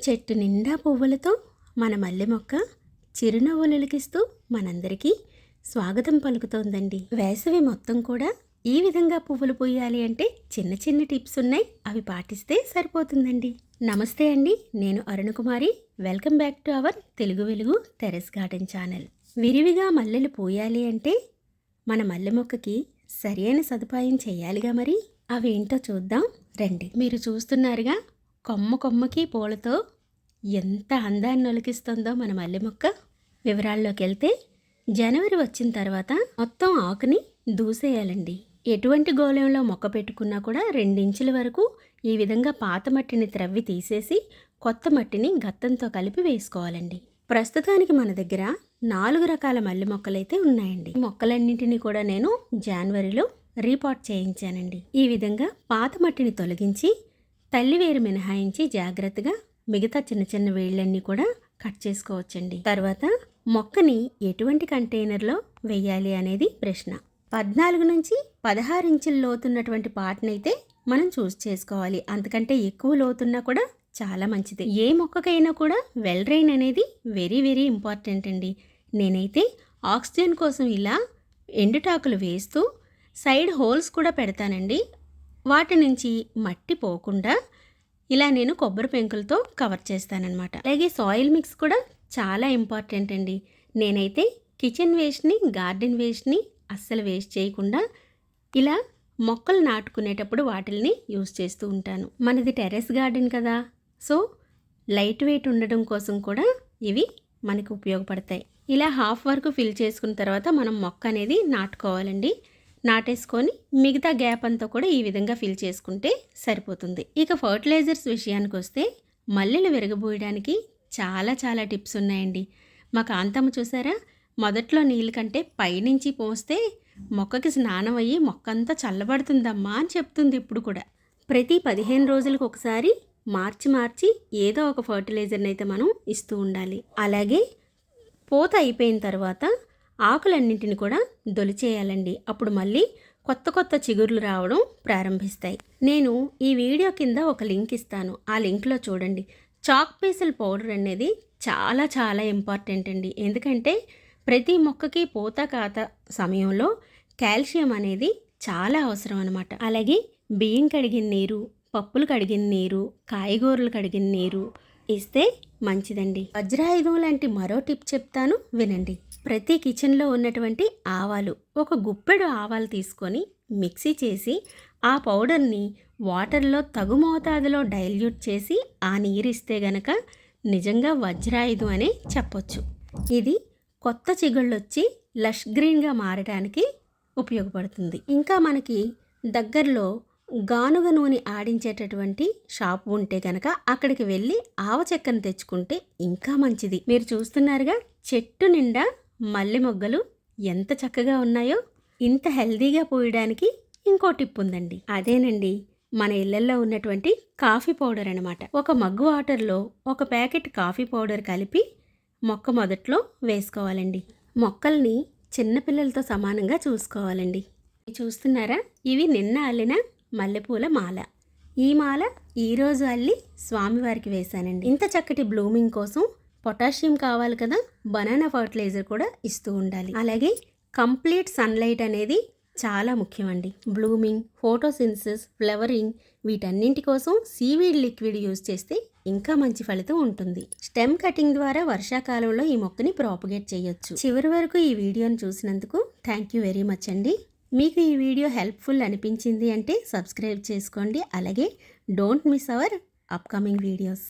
చెట్టు నిండా పువ్వులతో మన మల్లె మొక్క చిరునవ్వులకిస్తూ మనందరికీ స్వాగతం పలుకుతోందండి. వేసవి మొత్తం కూడా ఈ విధంగా పువ్వులు పూయాలి అంటే చిన్న చిన్న టిప్స్ ఉన్నాయి, అవి పాటిస్తే సరిపోతుందండి. నమస్తే అండి, నేను Arunakumari. Welcome back to our Telugu వెలుగు టెరెస్ గార్డెన్ ఛానల్. విరివిగా మల్లెలు పూయాలి అంటే మన మల్లె మొక్కకి సరైన సదుపాయం చేయాలిగా, మరి అవేంటో చూద్దాం రండి. మీరు చూస్తున్నారుగా, కొమ్మ కొమ్మకి పూలతో ఎంత అందాన్ని ఒలికిస్తుందో మన మల్లె మొక్క. వివరాల్లోకి వెళ్తే, జనవరి వచ్చిన తర్వాత మొత్తం ఆకుని దూసేయాలండి. ఎటువంటి గోళంలో మొక్క పెట్టుకున్నా కూడా 2 ఇంచుల వరకు ఈ విధంగా పాత మట్టిని త్రవ్వి తీసేసి కొత్త మట్టిని గత్తంతో కలిపి వేసుకోవాలండి. ప్రస్తుతానికి మన దగ్గర 4 రకాల మల్లె మొక్కలైతే ఉన్నాయండి. ఈ మొక్కలన్నింటినీ కూడా నేను జనవరిలో రీపాట్ చేయించానండి. ఈ విధంగా పాత మట్టిని తొలగించి తల్లి వేరు మినహాయించి జాగ్రత్తగా మిగతా చిన్న చిన్న వేళ్ళన్నీ కూడా కట్ చేసుకోవచ్చండి. తర్వాత మొక్కని ఎటువంటి కంటైనర్లో వేయాలి అనేది ప్రశ్న. 14 నుంచి 16 ఇంచుల లోతున్నటువంటి పాటనైతే మనం చూస్ చేసుకోవాలి. అంతకంటే ఎక్కువ లోతున్నా కూడా చాలా మంచిది. ఏ మొక్కకైనా కూడా వెల్ డ్రైన్ అనేది వెరీ వెరీ ఇంపార్టెంట్ అండి. నేనైతే ఆక్సిజన్ కోసం ఇలా ఎండుటాకులు వేస్తూ సైడ్ హోల్స్ కూడా పెడతానండి. వాటి నుంచి మట్టి పోకుండా ఇలా నేను కొబ్బరి పెంకులతో కవర్ చేస్తానన్నమాట. అలాగే సాయిల్ మిక్స్ కూడా చాలా ఇంపార్టెంట్ అండి. నేనైతే కిచెన్ వేస్ట్ని, గార్డెన్ వేస్ట్ని అస్సలు వేస్ట్ చేయకుండా ఇలా మొక్కలు నాటుకునేటప్పుడు వాటిల్ని యూస్ చేస్తూ ఉంటాను. మనది టెర్రస్ గార్డెన్ కదా, సో లైట్ వెయిట్ ఉండడం కోసం కూడా ఇవి మనకు ఉపయోగపడతాయి. ఇలా హాఫ్ వరకు ఫిల్ చేసుకున్న తర్వాత మనం మొక్క అనేది నాటుకోవాలండి. నాటేసుకొని మిగతా గ్యాప్ అంతా కూడా ఈ విధంగా ఫిల్ చేసుకుంటే సరిపోతుంది. ఇక ఫర్టిలైజర్స్ విషయానికి వస్తే, మల్లెలు విరగబోయడానికి చాలా చాలా టిప్స్ ఉన్నాయండి. మా కాంతమ్మ చూసారా, మొదట్లో నీళ్ళ కంటే పైనుంచి పోస్తే మొక్కకి స్నానం అయ్యి మొక్క అంతా చల్లబడుతుందమ్మా అని చెప్తుంది. ఇప్పుడు కూడా ప్రతి 15 రోజులకు ఒకసారి మార్చి ఏదో ఒక ఫర్టిలైజర్ని అయితే మనం ఇస్తూ ఉండాలి. అలాగే పూత అయిపోయిన తర్వాత ఆకులన్నింటిని కూడా దొలిచేయాలండి. అప్పుడు మళ్ళీ కొత్త కొత్త చిగుర్లు రావడం ప్రారంభిస్తాయి. నేను ఈ వీడియో కింద ఒక లింక్ ఇస్తాను, ఆ లింక్లో చూడండి. చాక్ పీసుల పౌడర్ అనేది చాలా చాలా ఇంపార్టెంట్ అండి. ఎందుకంటే ప్రతి మొక్కకి పూత కాత సమయంలో కాల్షియం అనేది చాలా అవసరం అనమాట. అలాగే బియ్యం కడిగిన నీరు, పప్పులు కడిగిన నీరు, కాయగూరలు కడిగిన నీరు ఇస్తే మంచిదండి. వజ్రాయుధం లాంటి మరో టిప్ చెప్తాను, వినండి. ప్రతి కిచెన్లో ఉన్నటువంటి ఆవాలు, ఒక గుప్పెడు ఆవాలు తీసుకొని మిక్సీ చేసి ఆ పౌడర్ని వాటర్లో తగు మోతాదులో డైల్యూట్ చేసి ఆ నీరు ఇస్తే గనక నిజంగా వజ్రాయుధం అనే చెప్పొచ్చు. ఇది కొత్త చిగుళ్ళు వచ్చి లష్ గ్రీన్గా మారడానికి ఉపయోగపడుతుంది. ఇంకా మనకి దగ్గరలో గానుగ నూనె ఆడించేటటువంటి షాప్ ఉంటే కనుక అక్కడికి వెళ్ళి ఆవ చెక్కను తెచ్చుకుంటే ఇంకా మంచిది. మీరు చూస్తున్నారుగా, చెట్టు నిండా మల్లె మొగ్గలు ఎంత చక్కగా ఉన్నాయో. ఇంత హెల్దీగా పోయడానికి ఇంకో టిప్ ఉందండి. అదేనండి, మన ఇళ్లల్లో ఉన్నటువంటి కాఫీ పౌడర్ అనమాట. ఒక మగ్గు వాటర్లో ఒక ప్యాకెట్ కాఫీ పౌడర్ కలిపి మొక్క మొదట్లో వేసుకోవాలండి. మొక్కల్ని చిన్నపిల్లలతో సమానంగా చూసుకోవాలండి. చూస్తున్నారా, ఇవి నిన్న అల్లిన మల్లెపూల మాల. ఈ మాల ఈరోజు అల్లి స్వామివారికి వేశానండి. ఇంత చక్కటి బ్లూమింగ్ కోసం పొటాషియం కావాలి కదా, బనానా ఫర్టిలైజర్ కూడా ఇస్తూ ఉండాలి. అలాగే కంప్లీట్ సన్లైట్ అనేది చాలా ముఖ్యమండి. బ్లూమింగ్, ఫోటోసిన్సిస్, ఫ్లవరింగ్ వీటన్నింటి కోసం సీవీడ్ లిక్విడ్ యూజ్ చేస్తే ఇంకా మంచి ఫలితం ఉంటుంది. స్టెమ్ కటింగ్ ద్వారా వర్షాకాలంలో ఈ మొక్కని ప్రాపగేట్ చేయొచ్చు. చివరి వరకు ఈ వీడియోని చూసినందుకు థ్యాంక్ యూ వెరీ మచ్ అండి. మీకు ఈ వీడియో హెల్ప్ఫుల్ అనిపించింది అంటే సబ్స్క్రైబ్ చేసుకోండి. అలాగే don't miss our upcoming videos.